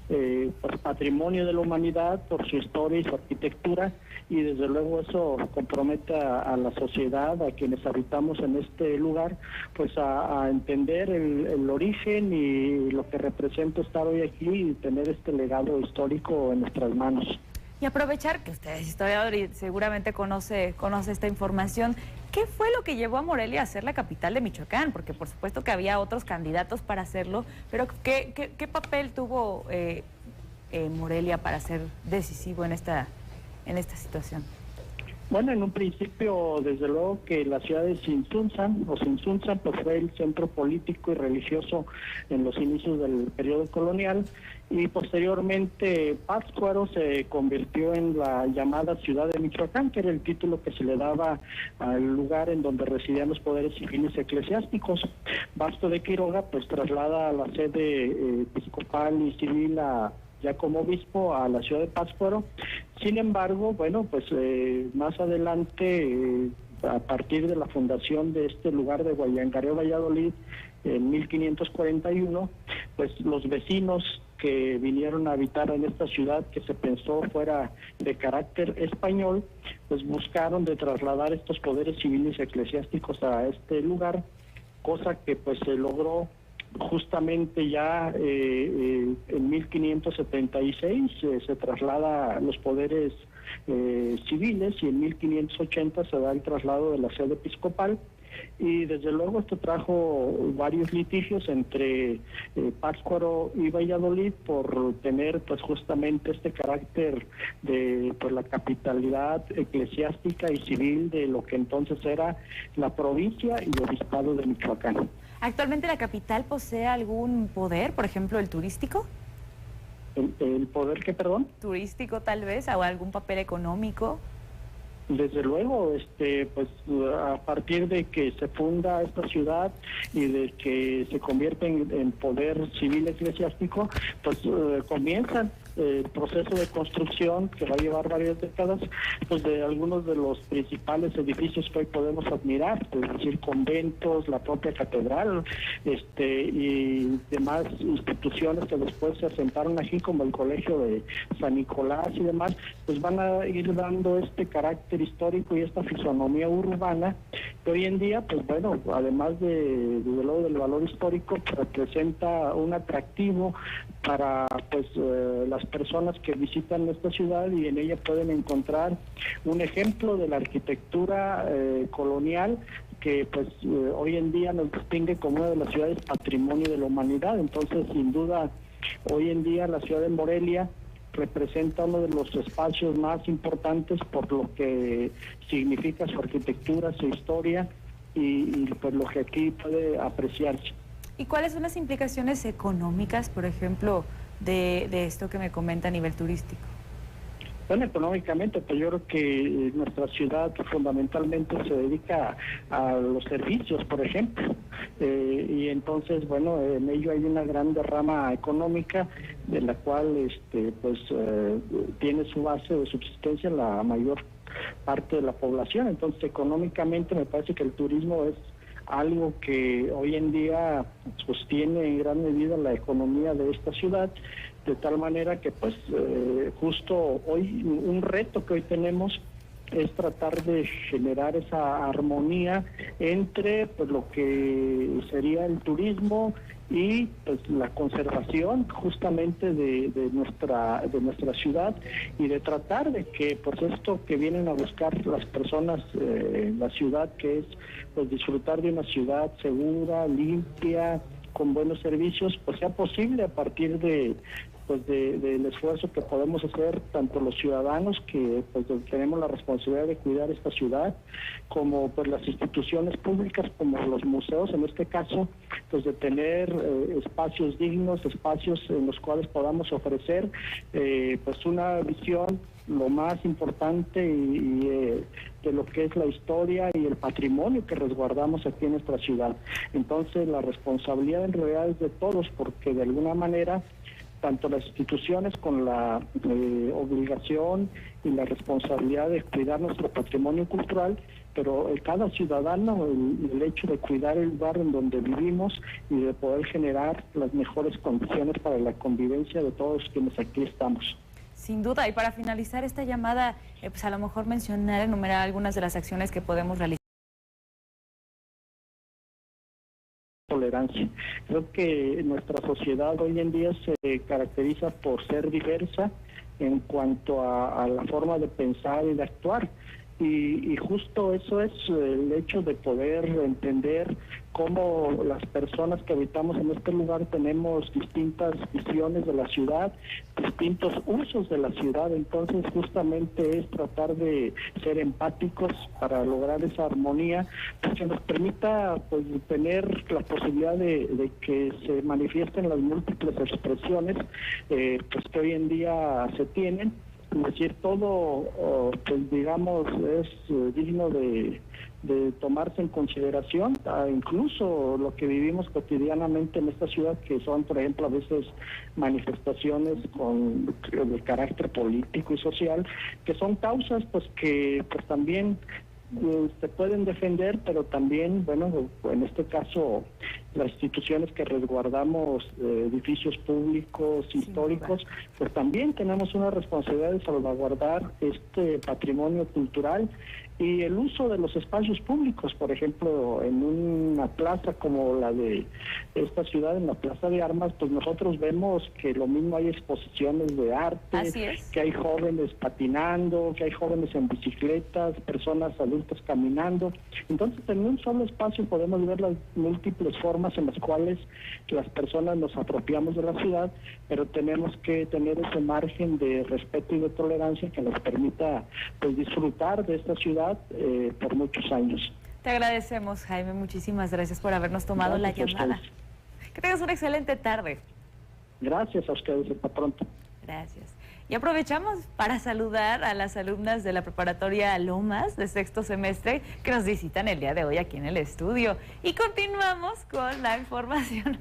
pues, patrimonio de la humanidad por su historia y su arquitectura, y desde luego eso compromete a la sociedad, a quienes habitamos en este lugar, pues a entender el origen y lo que representa estar hoy aquí y tener este legado histórico en nuestras manos. Y aprovechar que usted es historiador y seguramente conoce esta información, ¿qué fue lo que llevó a Morelia a ser la capital de Michoacán? Porque por supuesto que había otros candidatos para hacerlo, pero ¿qué papel tuvo Morelia para ser decisivo en esta situación? Bueno, en un principio, desde luego que la ciudad de Tzintzuntzan, pues fue el centro político y religioso en los inicios del periodo colonial, y posteriormente Pátzcuaro se convirtió en la llamada ciudad de Michoacán, que era el título que se le daba al lugar en donde residían los poderes civiles eclesiásticos. Basto de Quiroga pues traslada la sede episcopal y civil ya como obispo a la ciudad de Pátzcuaro. Sin embargo, bueno, pues más adelante, a partir de la fundación de este lugar de Guayangareo, Valladolid, en 1541, pues los vecinos que vinieron a habitar en esta ciudad, que se pensó fuera de carácter español, pues buscaron de trasladar estos poderes civiles eclesiásticos a este lugar, cosa que pues se logró justamente ya en 1576 se traslada los poderes civiles, y en 1580 se da el traslado de la sede episcopal, y desde luego esto trajo varios litigios entre Pátzcuaro y Valladolid por tener pues justamente este carácter de pues la capitalidad eclesiástica y civil de lo que entonces era la provincia y obispado de Michoacán. ¿Actualmente la capital posee algún poder, por ejemplo, el turístico? ¿El poder qué, perdón? Turístico tal vez, o algún papel económico. Desde luego, pues a partir de que se funda esta ciudad y de que se convierte en poder civil eclesiástico, pues comienzan el proceso de construcción que va a llevar varias décadas, pues de algunos de los principales edificios que hoy podemos admirar, es decir, conventos, la propia catedral, y demás instituciones que después se asentaron aquí, como el Colegio de San Nicolás y demás, pues van a ir dando este carácter histórico y esta fisonomía urbana que hoy en día, pues bueno, además desde luego del valor histórico, representa un atractivo para pues las personas que visitan esta ciudad, y en ella pueden encontrar un ejemplo de la arquitectura colonial que pues hoy en día nos distingue como una de las ciudades patrimonio de la humanidad. Entonces, sin duda, hoy en día la ciudad de Morelia representa uno de los espacios más importantes por lo que significa su arquitectura, su historia y pues lo que aquí puede apreciarse. ¿Y cuáles son las implicaciones económicas, por ejemplo, de esto que me comenta a nivel turístico? Bueno, económicamente, pues yo creo que nuestra ciudad fundamentalmente se dedica a los servicios, por ejemplo, y entonces, bueno, en ello hay una gran derrama económica de la cual, tiene su base de subsistencia la mayor parte de la población. Entonces, económicamente me parece que el turismo es algo que hoy en día sostiene en gran medida la economía de esta ciudad, de tal manera que pues justo hoy un reto que hoy tenemos es tratar de generar esa armonía entre pues lo que sería el turismo y pues la conservación justamente de nuestra ciudad, y de tratar de que pues esto que vienen a buscar las personas en la ciudad, que es pues disfrutar de una ciudad segura, limpia, con buenos servicios, pues sea posible a partir del esfuerzo que podemos hacer tanto los ciudadanos que pues tenemos la responsabilidad de cuidar esta ciudad, como pues las instituciones públicas como los museos en este caso, pues de tener espacios dignos, espacios en los cuales podamos ofrecer pues una visión lo más importante de lo que es la historia y el patrimonio que resguardamos aquí en nuestra ciudad. Entonces la responsabilidad en realidad es de todos, porque de alguna manera tanto las instituciones con la obligación y la responsabilidad de cuidar nuestro patrimonio cultural, pero cada ciudadano el hecho de cuidar el lugar en donde vivimos y de poder generar las mejores condiciones para la convivencia de todos quienes aquí estamos. Sin duda, y para finalizar esta llamada, pues a lo mejor enumerar algunas de las acciones que podemos realizar. Tolerancia. Creo que nuestra sociedad hoy en día se caracteriza por ser diversa en cuanto a la forma de pensar y de actuar. Y justo eso es el hecho de poder entender cómo las personas que habitamos en este lugar tenemos distintas visiones de la ciudad, distintos usos de la ciudad. Entonces justamente es tratar de ser empáticos para lograr esa armonía, pues, que nos permita pues tener la posibilidad de que se manifiesten las múltiples expresiones pues que hoy en día se tienen. Es decir, todo, pues digamos, es digno de tomarse en consideración, incluso lo que vivimos cotidianamente en esta ciudad, que son, por ejemplo, a veces manifestaciones de carácter político y social, que son causas pues que pues también se pueden defender, pero también, bueno, en este caso, las instituciones que resguardamos edificios públicos, históricos, pues también tenemos una responsabilidad de salvaguardar este patrimonio cultural y el uso de los espacios públicos. Por ejemplo, en una plaza como la de esta ciudad, en la Plaza de Armas, pues nosotros vemos que lo mismo hay exposiciones de arte, que hay jóvenes patinando, que hay jóvenes en bicicletas, personas adultas caminando. Entonces, en un solo espacio podemos ver las múltiples formas en las cuales las personas nos apropiamos de la ciudad, pero tenemos que tener ese margen de respeto y de tolerancia que nos permita pues disfrutar de esta ciudad por muchos años. Te agradecemos, Jaime, muchísimas gracias por habernos tomado la llamada. Que tengas una excelente tarde. Gracias a ustedes, hasta pronto. Gracias. Y aprovechamos para saludar a las alumnas de la preparatoria Lomas de sexto semestre que nos visitan el día de hoy aquí en el estudio. Y continuamos con la información,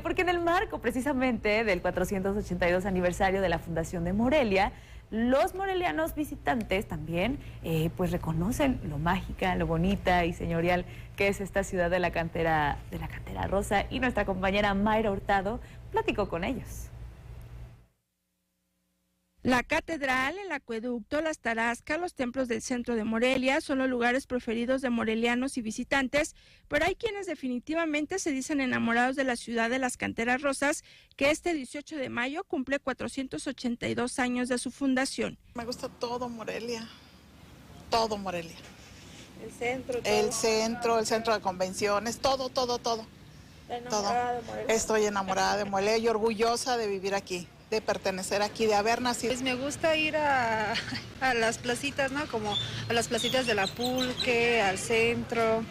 porque en el marco precisamente del 482 aniversario de la Fundación de Morelia, los morelianos visitantes también pues reconocen lo mágica, lo bonita y señorial que es esta ciudad de la cantera rosa, y nuestra compañera Mayra Hurtado platicó con ellos. La catedral, el acueducto, las tarascas, los templos del centro de Morelia son los lugares preferidos de morelianos y visitantes, pero hay quienes definitivamente se dicen enamorados de la ciudad de las canteras rosas, que este 18 de mayo cumple 482 años de su fundación. Me gusta todo Morelia, todo Morelia. El centro, todo. El centro de convenciones, todo. ¿Está enamorada de Morelia? Estoy enamorada de Morelia y orgullosa de vivir aquí, de pertenecer aquí, de haber nacido. Pues me gusta ir a las placitas, ¿no? Como a las placitas de la Pulque, al centro.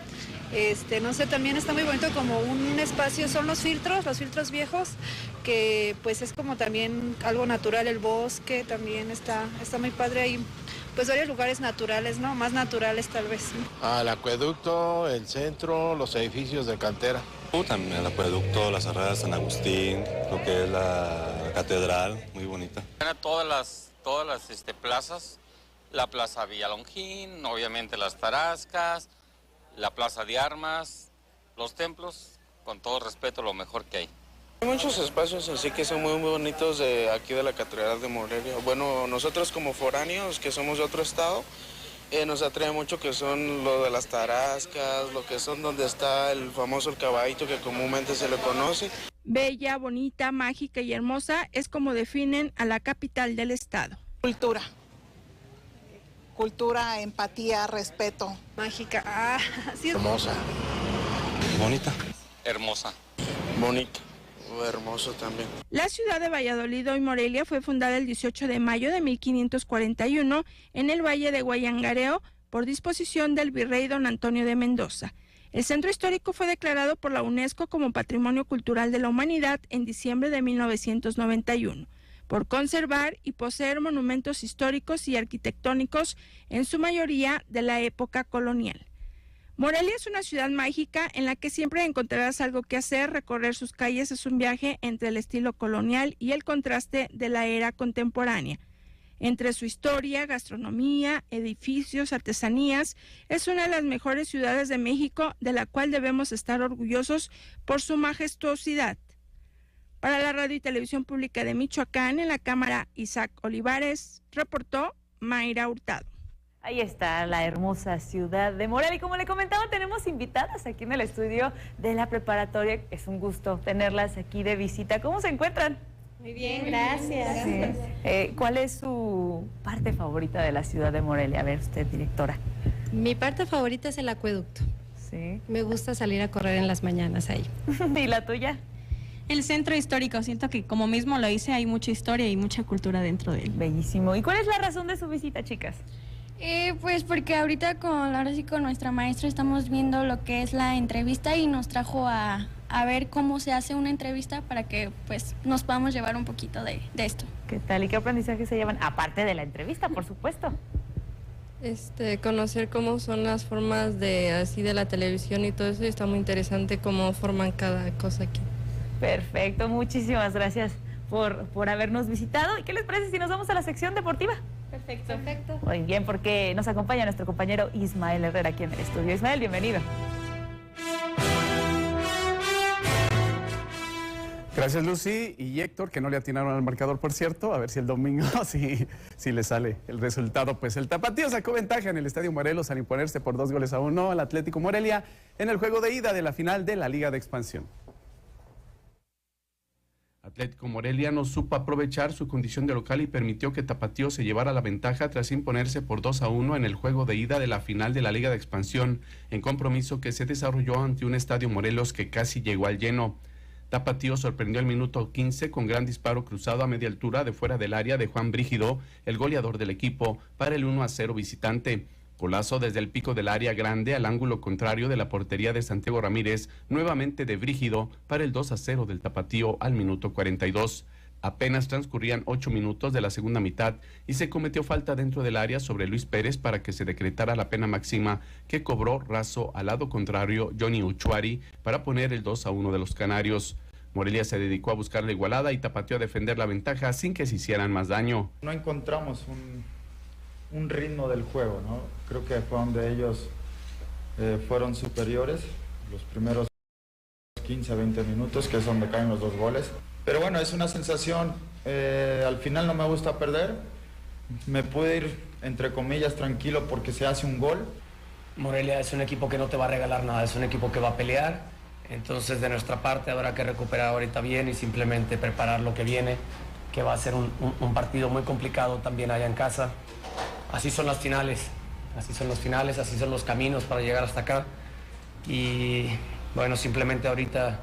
No sé, también está muy bonito como un espacio, son los filtros viejos, que pues es como también algo natural, el bosque también está muy padre ahí. Pues varios lugares naturales, ¿no? Más naturales tal vez. El acueducto, el centro, los edificios de cantera. También el acueducto, las Herradas San Agustín, lo que es la catedral, muy bonita. Todas las plazas, la Plaza Villalongín, obviamente las Tarascas, la Plaza de Armas, los templos, con todo respeto, lo mejor que hay. Hay muchos espacios así que son muy bonitos de aquí de la Catedral de Morelia. Bueno, nosotros como foráneos que somos de otro estado, Nos atrae mucho que son lo de las tarascas, lo que son donde está el famoso el caballito que comúnmente se le conoce. Bella, bonita, mágica y hermosa es como definen a la capital del estado. Cultura. Cultura, empatía, respeto. Mágica. Sí. Hermosa. Bonita. Hermosa. Bonita. Hermoso también. La ciudad de Valladolid, hoy Morelia, fue fundada el 18 de mayo de 1541 en el Valle de Guayangareo por disposición del virrey don Antonio de Mendoza. El centro histórico fue declarado por la UNESCO como Patrimonio Cultural de la Humanidad en diciembre de 1991, por conservar y poseer monumentos históricos y arquitectónicos, en su mayoría de la época colonial. Morelia es una ciudad mágica en la que siempre encontrarás algo que hacer. Recorrer sus calles es un viaje entre el estilo colonial y el contraste de la era contemporánea. Entre su historia, gastronomía, edificios, artesanías, es una de las mejores ciudades de México, de la cual debemos estar orgullosos por su majestuosidad. Para la Radio y Televisión Pública de Michoacán, en la cámara Isaac Olivares, reportó Mayra Hurtado. Ahí está la hermosa ciudad de Morelia. Y como le comentaba, tenemos invitadas aquí en el estudio de la preparatoria. Es un gusto tenerlas aquí de visita. ¿Cómo se encuentran? Muy bien, gracias. Sí. ¿Cuál es su parte favorita de la ciudad de Morelia? A ver, usted, directora. Mi parte favorita es el acueducto. Sí. Me gusta salir a correr en las mañanas ahí. ¿Y la tuya? El centro histórico. Siento que, como mismo lo dice, hay mucha historia y mucha cultura dentro de él. Bellísimo. ¿Y cuál es la razón de su visita, chicas? Pues porque ahorita ahora sí con nuestra maestra estamos viendo lo que es la entrevista y nos trajo a ver cómo se hace una entrevista para que pues nos podamos llevar un poquito de esto. ¿Qué tal? ¿Y qué aprendizaje se llevan? Aparte de la entrevista, por supuesto. Conocer cómo son las formas de la televisión y todo eso, y está muy interesante cómo forman cada cosa aquí. Perfecto, muchísimas gracias por habernos visitado. ¿Y qué les parece si nos vamos a la sección deportiva? Perfecto. Muy bien, porque nos acompaña nuestro compañero Ismael Herrera aquí en el estudio. Ismael, bienvenido. Gracias, Lucy y Héctor, que no le atinaron al marcador, por cierto. A ver si el domingo sí le sale el resultado. Pues el Tapatío sacó ventaja en el Estadio Morelos al imponerse por 2-1 al Atlético Morelia en el juego de ida de la final de la Liga de Expansión. Atlético Morelia no supo aprovechar su condición de local y permitió que Tapatío se llevara la ventaja tras imponerse por 2-1 en el juego de ida de la final de la Liga de Expansión, en compromiso que se desarrolló ante un Estadio Morelos que casi llegó al lleno. Tapatío sorprendió al minuto 15 con gran disparo cruzado a media altura de fuera del área de Juan Brígido, el goleador del equipo, para el 1-0 visitante. Golazo desde el pico del área grande al ángulo contrario de la portería de Santiago Ramírez, nuevamente de Brígido, para el 2-0 del Tapatío al minuto 42. Apenas transcurrían 8 minutos de la segunda mitad y se cometió falta dentro del área sobre Luis Pérez para que se decretara la pena máxima, que cobró raso al lado contrario Johnny Uchuari para poner el 2-1 de los canarios. Morelia se dedicó a buscar la igualada y Tapatío a defender la ventaja sin que se hicieran más daño. No encontramos un ritmo del juego, ¿no? Creo que fue donde ellos fueron superiores los primeros 15-20 minutos, que es donde caen los 2 goles. Pero bueno, es una sensación, al final no me gusta perder, me pude ir, entre comillas, tranquilo porque se hace un gol. Morelia es un equipo que no te va a regalar nada, es un equipo que va a pelear, entonces de nuestra parte habrá que recuperar ahorita bien y simplemente preparar lo que viene, que va a ser un partido muy complicado también allá en casa. Así son las finales, así son los caminos para llegar hasta acá. Y bueno, simplemente ahorita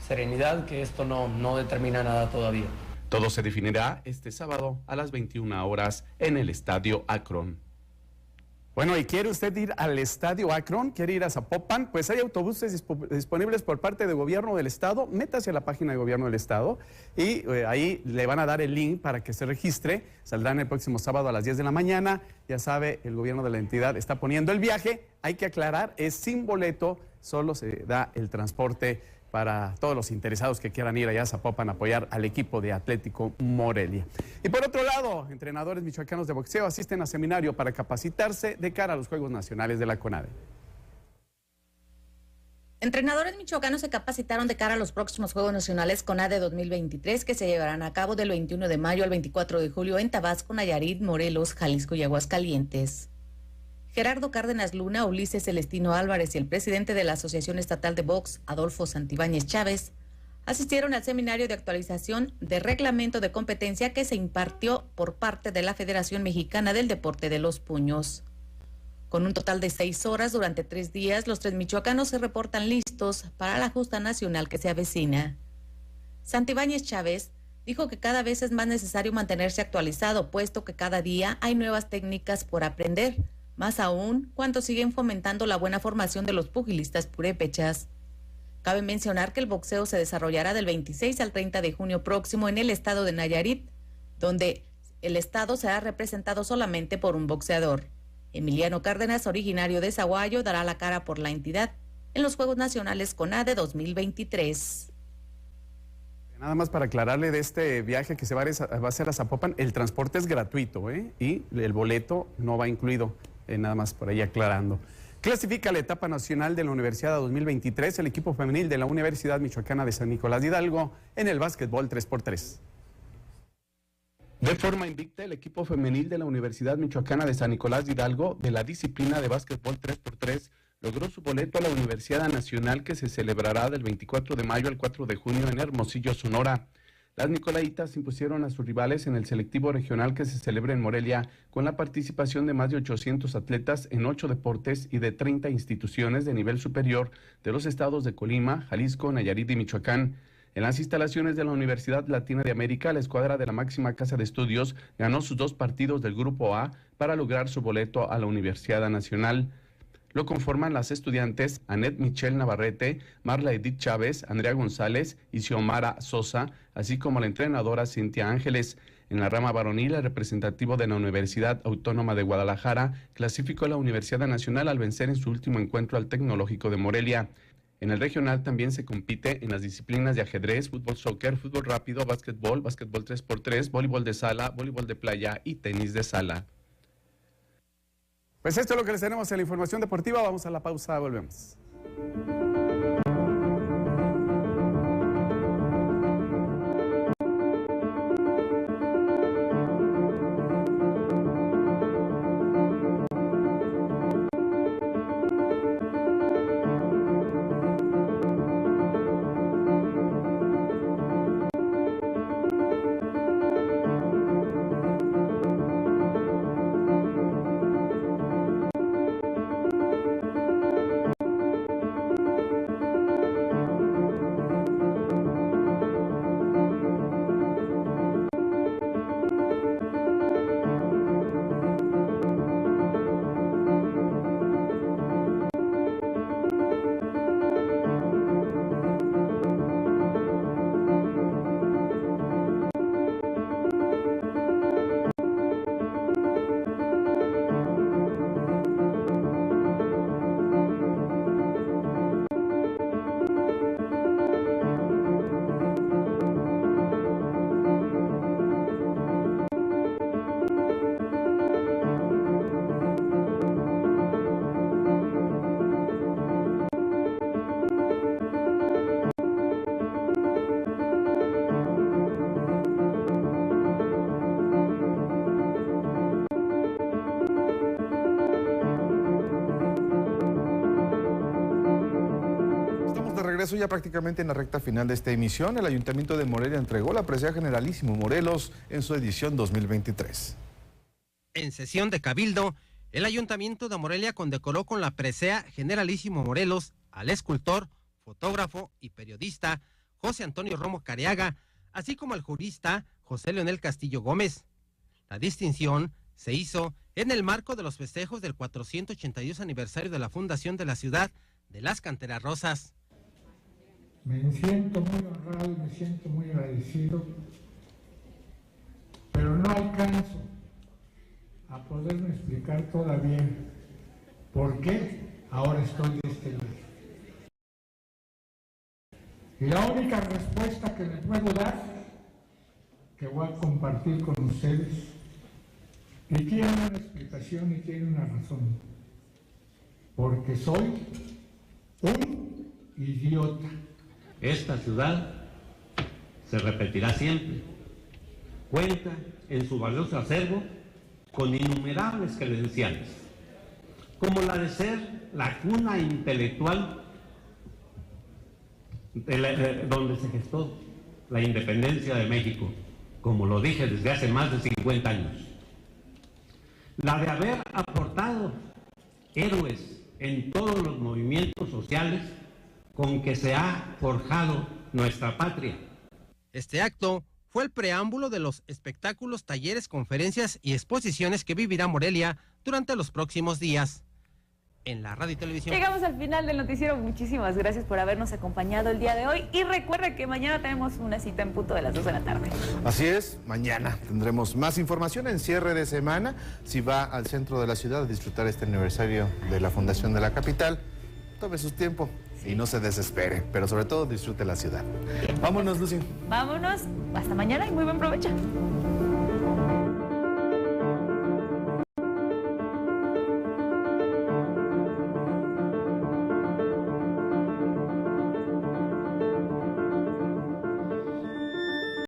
serenidad, que esto no determina nada todavía. Todo se definirá este sábado a las 21 horas en el Estadio Akron. Bueno, ¿y quiere usted ir al Estadio Akron? ¿Quiere ir a Zapopan? Pues hay autobuses disponibles por parte del gobierno del estado. Métase a la página de gobierno del estado y ahí le van a dar el link para que se registre. Saldrán el próximo sábado a las 10 de la mañana. Ya sabe, el gobierno de la entidad está poniendo el viaje. Hay que aclarar, es sin boleto, solo se da el transporte para todos los interesados que quieran ir allá a Zapopan a apoyar al equipo de Atlético Morelia. Y por otro lado, entrenadores michoacanos de boxeo asisten a seminario para capacitarse de cara a los Juegos Nacionales de la CONADE. Entrenadores michoacanos se capacitaron de cara a los próximos Juegos Nacionales CONADE 2023 que se llevarán a cabo del 21 de mayo al 24 de julio en Tabasco, Nayarit, Morelos, Jalisco y Aguascalientes. Gerardo Cárdenas Luna, Ulises Celestino Álvarez y el presidente de la Asociación Estatal de Box, Adolfo Santibáñez Chávez, asistieron al seminario de actualización de reglamento de competencia que se impartió por parte de la Federación Mexicana del Deporte de los Puños. Con un total de 6 horas durante 3 días, los 3 michoacanos se reportan listos para la justa nacional que se avecina. Santibáñez Chávez dijo que cada vez es más necesario mantenerse actualizado, puesto que cada día hay nuevas técnicas por aprender, más aún cuando siguen fomentando la buena formación de los pugilistas purépechas. Cabe mencionar que el boxeo se desarrollará del 26 al 30 de junio próximo en el estado de Nayarit, donde el estado será representado solamente por un boxeador. Emiliano Cárdenas, originario de Zaguayo, dará la cara por la entidad en los Juegos Nacionales CONADE 2023. Nada más para aclararle de este viaje que se va a hacer a Zapopan, el transporte es gratuito, y el boleto no va incluido, nada más por ahí aclarando. Clasifica la etapa nacional de la Universidad 2023 el equipo femenil de la Universidad Michoacana de San Nicolás de Hidalgo en el básquetbol 3x3. De forma invicta, el equipo femenil de la Universidad Michoacana de San Nicolás de Hidalgo de la disciplina de básquetbol 3x3 logró su boleto a la Universidad Nacional que se celebrará del 24 de mayo al 4 de junio en Hermosillo, Sonora. Las nicolaitas impusieron a sus rivales en el selectivo regional que se celebra en Morelia con la participación de más de 800 atletas en 8 deportes y de 30 instituciones de nivel superior de los estados de Colima, Jalisco, Nayarit y Michoacán. En las instalaciones de la Universidad Latina de América, la escuadra de la máxima casa de estudios ganó sus 2 partidos del Grupo A para lograr su boleto a la Universidad Nacional. Lo conforman las estudiantes Anet Michelle Navarrete, Marla Edith Chávez, Andrea González y Xiomara Sosa, así como la entrenadora Cintia Ángeles. En la rama varonil, el representativo de la Universidad Autónoma de Guadalajara clasificó a la Universidad Nacional al vencer en su último encuentro al Tecnológico de Morelia. En el regional también se compite en las disciplinas de ajedrez, fútbol soccer, fútbol rápido, básquetbol, básquetbol 3x3, voleibol de sala, voleibol de playa y tenis de sala. Pues esto es lo que les tenemos en la información deportiva. Vamos a la pausa, volvemos. Regreso ya prácticamente en la recta final de esta emisión. El Ayuntamiento de Morelia entregó la presea Generalísimo Morelos en su edición 2023. En sesión de Cabildo, el Ayuntamiento de Morelia condecoró con la presea Generalísimo Morelos al escultor, fotógrafo y periodista José Antonio Romo Careaga, así como al jurista José Leonel Castillo Gómez. La distinción se hizo en el marco de los festejos del 482 aniversario de la fundación de la ciudad de las Canteras Rosas. Me siento muy honrado y me siento muy agradecido, pero no alcanzo a poderme explicar todavía por qué ahora estoy de este lado. Y la única respuesta que les puedo dar, que voy a compartir con ustedes, y tiene una explicación y tiene una razón, porque soy un idiota. Esta ciudad se repetirá siempre. Cuenta en su valioso acervo con innumerables credenciales. como la de ser la cuna intelectual donde se gestó la independencia de México, como lo dije desde hace más de 50 años. La de haber aportado héroes en todos los movimientos sociales con que se ha forjado nuestra patria. Este acto fue el preámbulo de los espectáculos, talleres, conferencias y exposiciones que vivirá Morelia durante los próximos días. En la radio y televisión. Llegamos al final del noticiero. Muchísimas gracias por habernos acompañado el día de hoy. Y recuerda que mañana tenemos una cita en punto de las 2 de la tarde. Así es, mañana tendremos más información en cierre de semana. Si va al centro de la ciudad a disfrutar este aniversario de la Fundación de la Capital, tome su tiempo y no se desespere, pero sobre todo disfrute la ciudad. Vámonos, Lucy. Vámonos. Hasta mañana y muy buen provecho.